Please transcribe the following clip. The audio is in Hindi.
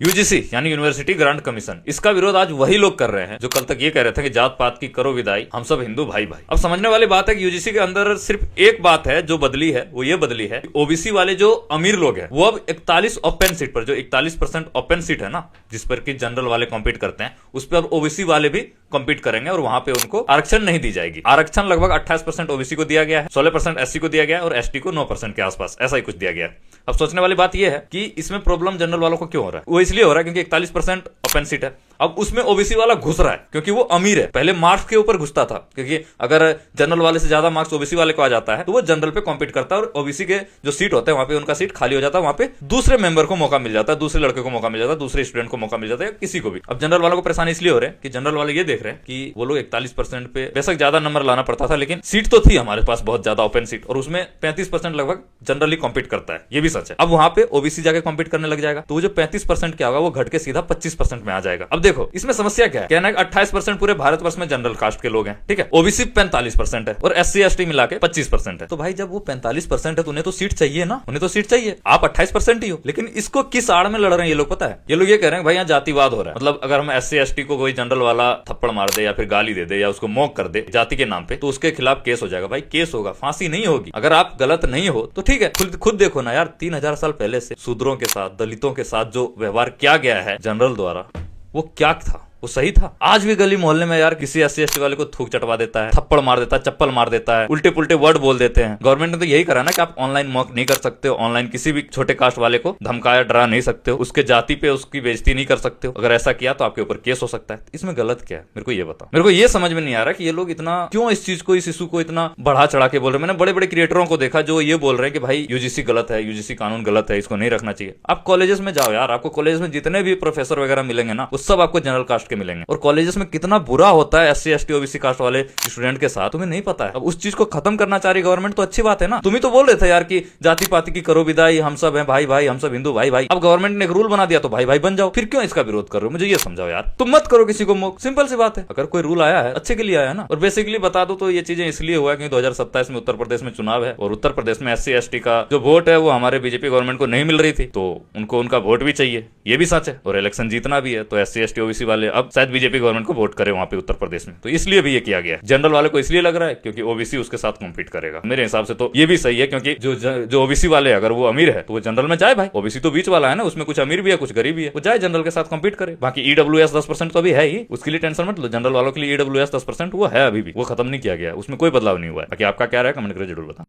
यूजीसी यानी यूनिवर्सिटी ग्रांट कमीशन, इसका विरोध आज वही लोग कर रहे हैं जो कल तक ये कह रहे थे कि जात पात की करो विदाई, हम सब हिंदू भाई भाई। अब समझने वाली बात है कि यूजीसी के अंदर सिर्फ एक बात है जो बदली है, वो ये बदली है ओबीसी वाले जो अमीर लोग हैं वो अब 41 ओपन सीट पर, जो 41% ओपन सीट है ना जिस पर कि जनरल वाले कॉम्पीट करते हैं, उस पर अब ओबीसी वाले भी कॉम्पीट करेंगे और वहां पे उनको आरक्षण नहीं दी जाएगी। आरक्षण लगभग 28% ओबीसी को दिया गया है, 16% एससी को दिया गया है और एसटी को 9% के आसपास, ऐसा ही कुछ दिया गया है। अब सोचने वाली बात यह है कि इसमें प्रॉब्लम जनरल वालों को क्यों हो रहा है? वो इसलिए हो रहा है क्योंकि 41% ओपन सीट है, अब उसमें ओबीसी वाला घुस रहा है क्योंकि वो अमीर है। पहले मार्क्स के ऊपर घुसता था, क्योंकि अगर जनरल वाले से ज्यादा मार्क्स ओबीसी वाले को आ जाता है तो वो जनरल पे कॉम्पीट करता है और ओबीसी के जो सीट होते हैं वहां पे उनका सीट खाली हो जाता है, वहां पे दूसरे मेंबर को मौका मिल जाता है, दूसरे लड़के को मौका मिल जाता है, दूसरे स्टूडेंट को मौका मिल जाता है, किसी को भी। अब जनरल वालों को परेशानी इसलिए हो रही है कि जनरल वाले ये देख रहे हैं कि वो लोग 41% पे बेशक ज्यादा नंबर लाना पड़ता था, लेकिन सीट तो थी हमारे पास बहुत ज्यादा ओपन सीट, और उसमें 35% लगभग जनरली कॉम्पीट करता है, ये भी सच है। अब वहां पे ओबीसी जाके कॉम्पीट करने लग जाएगा तो वो जो 35% क्या होगा वो घट के सीधा 25% में आ जाएगा। अब देखो इसमें समस्या क्या है, कहना है 28% पूरे भारतवर्ष में जनरल कास्ट के लोग हैं, ठीक है, ओबीसी 45% है और एससी एसटी मिला के 25% है। तो भाई जब वो 45% है तो उन्हें तो सीट चाहिए ना, उन्हें तो सीट चाहिए। आप 28% ही हो, लेकिन इसको किस आड़ में लड़ रहे हैं ये लोग पता है? ये लोग ये कह रहे हैं भाई यहाँ जातिवाद हो रहा है, मतलब अगर हम एससी एसटी को कोई जनरल वाला थप्पड़ मार दे या फिर गाली दे दे या उसको मॉक कर दे जाति के नाम पे तो उसके खिलाफ केस हो जाएगा। भाई केस होगा, फांसी नहीं होगी। अगर आप गलत नहीं हो तो ठीक है, खुद देखो ना यार, 3000 साल पहले से शूद्रों के साथ, दलितों के साथ जो व्यवहार किया गया है जनरल द्वारा, वो क्या था? वो सही था? आज भी गली मोहल्ले में यार किसी एससी एसटी वाले को थूक चटवा देता है, थप्पड़ मार देता है, चप्पल मार देता है, उल्टे पुल्टे वर्ड बोल देते हैं। गवर्नमेंट ने तो यही करा ना कि आप ऑनलाइन मॉक नहीं कर सकते हो, ऑनलाइन किसी भी छोटे कास्ट वाले को धमकाया डरा नहीं सकते हो, उसके जाति पे उसकी बेइज्जती नहीं कर सकते हो। अगर ऐसा किया तो आपके ऊपर केस हो सकता है। इसमें गलत क्या है मेरे को ये बताओ। मेरे को ये समझ में नहीं आ रहा कि ये लोग इतना क्यों इस चीज को, इस इशू को इतना बढ़ा चढ़ा के बोल रहे हैं। मैंने बड़े बड़े क्रिएटरों को देखा जो ये बोल रहे हैं कि भाई यूजीसी गलत है, यूजीसी कानून गलत है, इसको नहीं रखना चाहिए। आप कॉलेजेस में जाओ यार, आपको कॉलेज में जितने भी प्रोफेसर वगैरह मिलेंगे ना वो सब आपको जनरल कास्ट के मिलेंगे, और कॉलेज में कितना बुरा होता है एससी एसटी ओबीसी कास्ट वाले स्टूडेंट के साथ, तुम्हें नहीं पता है। अब उस चीज को खत्म करना चाह रही गवर्नमेंट तो अच्छी बात है ना। तुम ही तो बोल रहे थे यार कि जाति पाति की करो विदाई, हम सब हैं भाई भाई, हम सब हिंदू भाई भाई। अब गवर्नमेंट ने एक रूल बना दिया तो भाई भाई बन जाओ, फिर क्यों इसका विरोध कर रहे हो? मुझे ये समझाओ यार। तुम मत करो किसी को मोक, सिंपल सी बात है। अगर कोई रूल आया है अच्छे के लिए आया है ना। और बेसिकली बता दो तो ये चीजें इसलिए हुआ कि 2027 में उत्तर प्रदेश में चुनाव है और उत्तर प्रदेश में एससी एसटी का जो वोट है वो हमारे बीजेपी गवर्नमेंट को नहीं मिल रही थी, तो उनको उनका वोट भी चाहिए, ये भी सच है, और इलेक्शन जीतना भी है। तो एससी एसटी ओबीसी वाले अब शायद बीजेपी गवर्नमेंट को वोट करे वहां पे उत्तर प्रदेश में, तो इसलिए भी ये किया गया है। जनरल वाले को इसलिए लग रहा है क्योंकि ओबीसी उसके साथ कॉम्पीट करेगा। मेरे हिसाब से तो ये भी सही है, क्योंकि जो ओबीसी वाले अगर वो अमीर है तो वो जनरल में जाए भाई। ओबीसी तो बीच वाला है ना, उसमें कुछ अमीर भी है कुछ गरीब भी है, वो जाए जनरल के साथ कॉम्पीट करे। बाकी ईडब्ल्यूएस 10% तो अभी है ही, उसके लिए टेंशन मत लो। जनरल वालों के लिए ईडब्ल्यूएस 10% वो है, अभी भी वो खत्म नहीं किया गया, उसमें कोई बदलाव नहीं हुआ है। बाकी आपका क्या है कमेंट करके जरूर बताएं।